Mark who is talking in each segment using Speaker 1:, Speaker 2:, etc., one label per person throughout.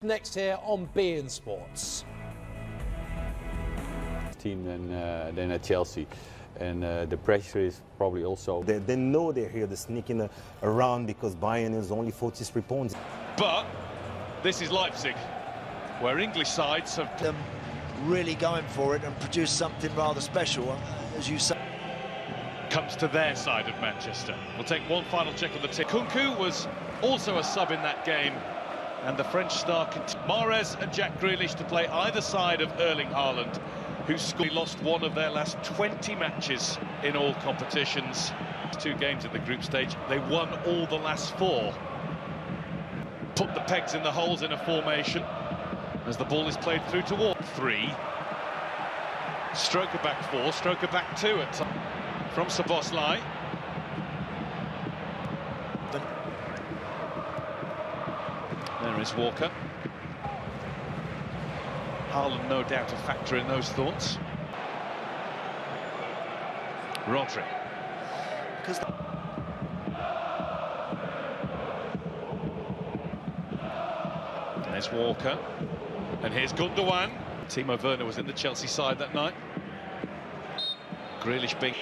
Speaker 1: Next here on beIN Sports.
Speaker 2: Team than at Chelsea, and the pressure is probably also.
Speaker 3: They know they're here. They're sneaking around because Bayern is only 43 points.
Speaker 4: But this is Leipzig, where English sides have
Speaker 5: them really going for it and produce something rather special, as you say.
Speaker 4: Comes to their side of Manchester. We'll take one final check on the team. Kunku was also a sub in that game, and the French star Mahrez and Jack Grealish to play either side of Erling Haaland, who lost one of their last 20 matches in all competitions. 2 games in the group stage, they won all the last 4. Put the pegs in the holes in a formation as the ball is played through toward 3. Stroke a back 4, stroke a back 2 at time. From Szoboszlai. There is Walker. Haaland, no doubt, a factor in those thoughts. Rodri. There's Walker. And here's Gundogan. Timo Werner was in the Chelsea side that night. Grealish being...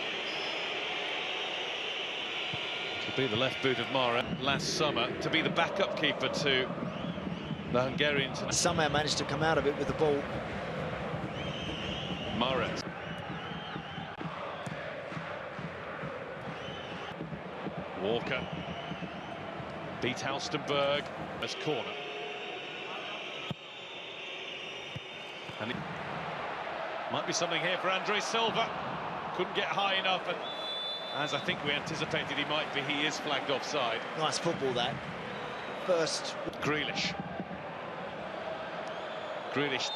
Speaker 4: to be the left boot of Mara last summer, to be the backup keeper to the Hungarians.
Speaker 5: Somehow managed to come out of it with the ball.
Speaker 4: Mahrez. Walker. Beat Halstenberg as corner. And it might be something here for Andre Silva. Couldn't get high enough, and as I think we anticipated he might be, he is flagged offside.
Speaker 5: Nice football, that. First.
Speaker 4: Grealish. Grealish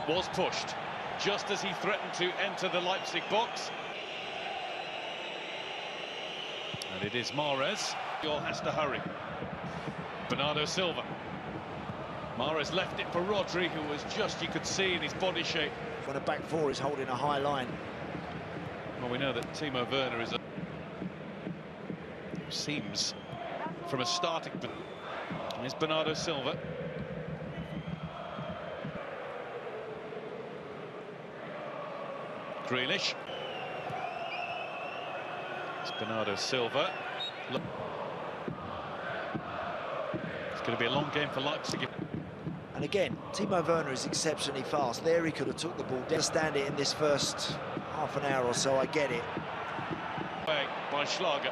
Speaker 4: was pushed just as he threatened to enter the Leipzig box. And it is Mahrez. He all has to hurry. Bernardo Silva. Mahrez left it for Rodri, who was just, you could see in his body shape.
Speaker 5: When a back 4 is holding a high line.
Speaker 4: Well, we know that Timo Werner is seems from a starting... Here's Bernardo Silva. Grealish. It's Bernardo Silva. Look. It's going to be a long game for Leipzig.
Speaker 5: And again, Timo Werner is exceptionally fast. There he could have took the ball. Understand it in this first half an hour or so, I get it.
Speaker 4: By Schlager.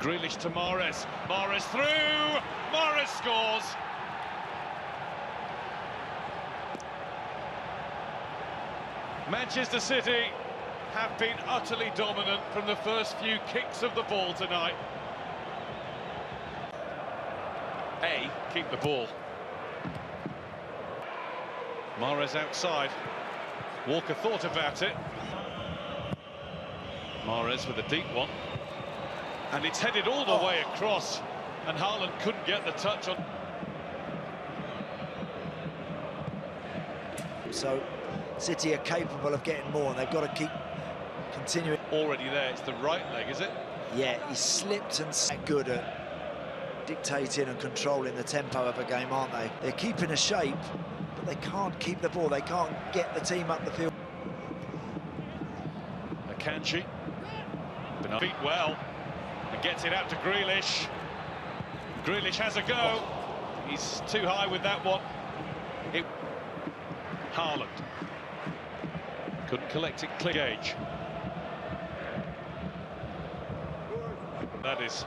Speaker 4: Grealish to Mahrez. Mahrez through! Mahrez scores! Manchester City have been utterly dominant from the first few kicks of the ball tonight. Keep the ball. Mahrez outside. Walker thought about it. Mahrez with a deep one. And it's headed all the way across. And Haaland couldn't get the touch on.
Speaker 5: So City are capable of getting more, and they've got to keep continuing.
Speaker 4: Already there, it's the right leg, is it?
Speaker 5: Yeah, he slipped and good at dictating and controlling the tempo of a game, aren't they? They're keeping a shape, but they can't keep the ball. They can't get the team up the field.
Speaker 4: Akanji. Beat well. And gets it out to Grealish. Grealish has a go. He's too high with that one. Haaland. Couldn't collect it clear gauge. That is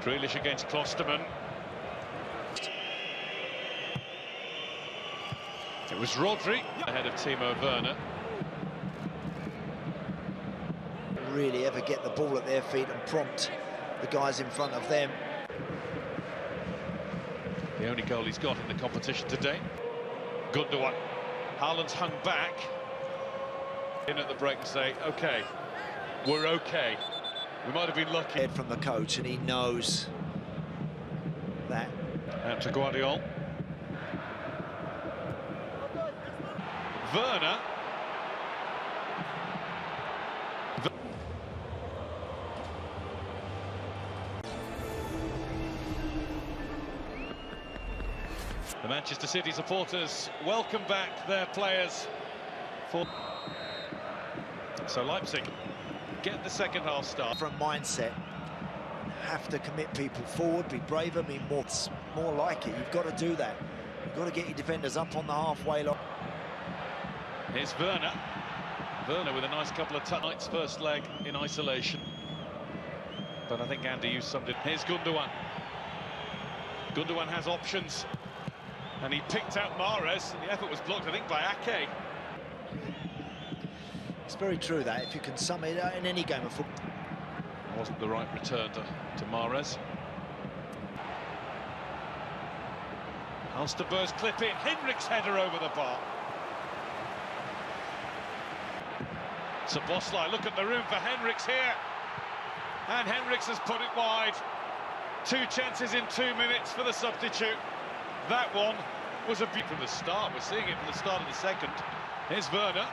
Speaker 4: Grealish against Klosterman. It was Rodri ahead of Timo Werner.
Speaker 5: Really ever get the ball at their feet and prompt the guys in front of them.
Speaker 4: The only goal he's got in the competition today. Gundogan. Haaland's hung back. In at the break and say, OK, we're OK. We might have been lucky.
Speaker 5: From the coach, and he knows that.
Speaker 4: Out to Guardiola. Werner. The Manchester City supporters welcome back their players for... So Leipzig get the second half start.
Speaker 5: From mindset, have to commit people forward, be braver, be more like it. You've got to do that. You've got to get your defenders up on the halfway line.
Speaker 4: Here's Werner. Werner with a nice couple of tights first leg in isolation. But I think Andy, you summed it. Here's Gundogan. Gundogan has options. And he picked out Mahrez, and the effort was blocked, I think, by Ake.
Speaker 5: It's very true that if you can sum it out in any game of football.
Speaker 4: Wasn't the right return to Mahrez. Halstenberg's clip in, Henrik's header over the bar. Szoboszlai, look at the room for Henriks here. And Henriks has put it wide. 2 chances in 2 minutes for the substitute. That one was a beat from the start. We're seeing it from the start of the second. Here's Werner.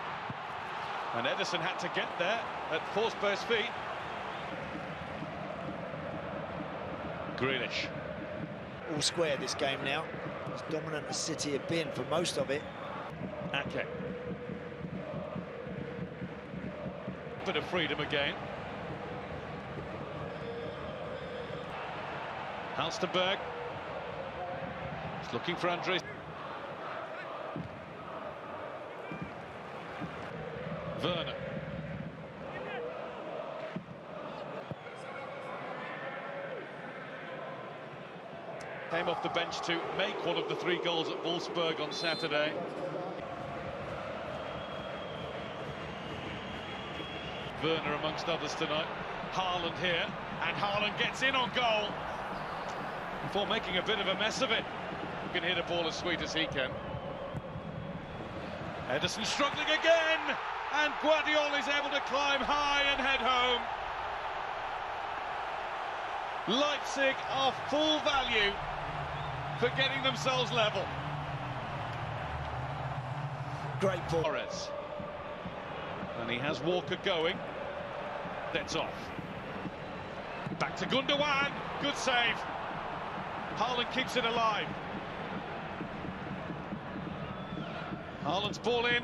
Speaker 4: And Ederson had to get there at Forsberg's feet. Grealish.
Speaker 5: All square this game now. As dominant as City have been for most of it.
Speaker 4: Ake. Bit of freedom again. Halstenberg. He's looking for Andres. Werner. Came off the bench to make one of the 3 goals at Wolfsburg on Saturday. Werner amongst others tonight. Haaland here, and Haaland gets in on goal before making a bit of a mess of it. He can hit a ball as sweet as he can. Ederson struggling again, and Guardiola is able to climb high and head home. Leipzig are full value for getting themselves level.
Speaker 5: Great ball.
Speaker 4: Torres. And he has Walker going. That's off. Back to Gundogan. Good save. Haaland keeps it alive. Haaland's ball in.